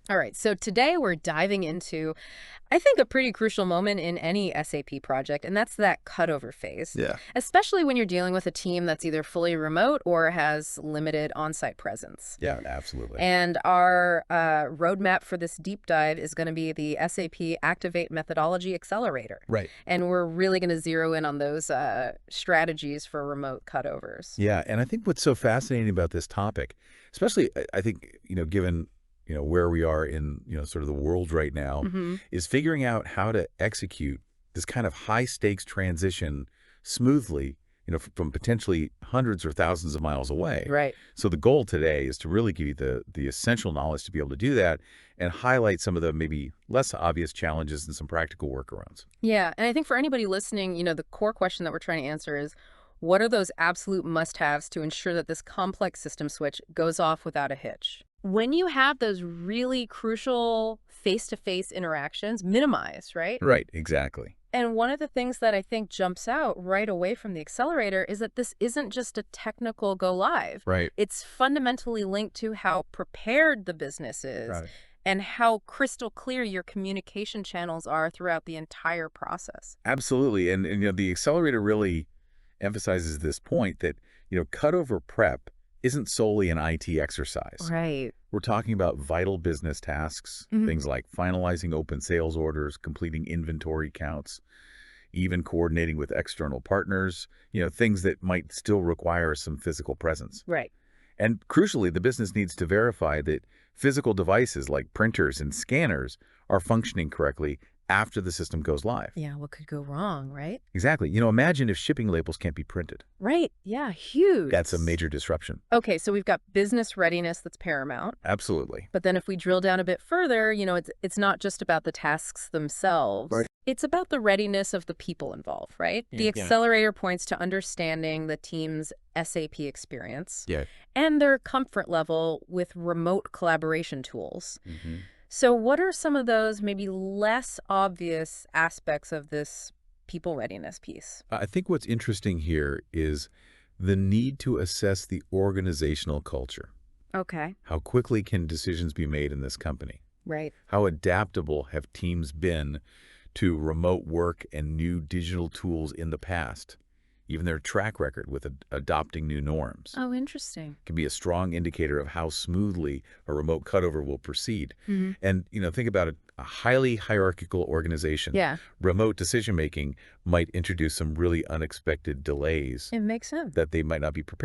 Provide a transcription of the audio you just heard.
All right, so today we're diving into, I think, a pretty crucial moment in any SAP project, and that's that cutover phase, Yeah, especially when you're dealing with a team that's either fully remote or has limited on-site presence. yeah, absolutely. And our roadmap for this deep dive is going to be the SAP Activate Methodology Accelerator. Right. And we're really going to zero in on those strategies for remote cutovers. Yeah, and I think what's so fascinating about this topic, especially I think, given, where we are in, sort of the world right now, Hmm. is figuring out how to execute this kind of high stakes transition smoothly, from potentially hundreds or thousands of miles away. Right. So the goal today is to really give you the essential knowledge to be able to do that and highlight some of the maybe less obvious challenges and some practical workarounds. Yeah, and I think for anybody listening, the core question that we're trying to answer is, what are those absolute must-haves to ensure that this complex system switch goes off without a hitch? When you have those really crucial face-to-face interactions, minimize, right? Right, exactly. And one of the things that I think jumps out right away from the accelerator is that this isn't just a technical go live. Right. It's fundamentally linked to how prepared the business is Got it. and how crystal clear your communication channels are throughout the entire process. Absolutely. And the accelerator really emphasizes this point that, cutover prep isn't solely an IT exercise. Right. We're talking about vital business tasks, Mhm. things like finalizing open sales orders, completing inventory counts, even coordinating with external partners, things that might still require some physical presence. Right. And crucially, the business needs to verify that physical devices like printers and scanners are functioning correctly after the system goes live. Yeah, what could go wrong, right? Exactly. Imagine if shipping labels can't be printed. Right. Yeah, huge. That's a major disruption. Okay, so we've got business readiness that's paramount. Absolutely. But then if we drill down a bit further, it's not just about the tasks themselves. Right. It's about the readiness of the people involved, right? The Yeah. accelerator points to understanding the team's SAP experience Yeah. and their comfort level with remote collaboration tools. Hmm. So what are some of those maybe less obvious aspects of this people readiness piece? I think what's interesting here is the need to assess the organizational culture. Okay. How quickly can decisions be made in this company? Right. How adaptable have teams been to remote work and new digital tools in the past? Even their track record with adopting new norms Oh, interesting. can be a strong indicator of how smoothly a remote cutover will proceed. And, think about a highly hierarchical organization. Yeah, Remote decision-making might introduce some really unexpected delays it makes sense. that they might not be prepared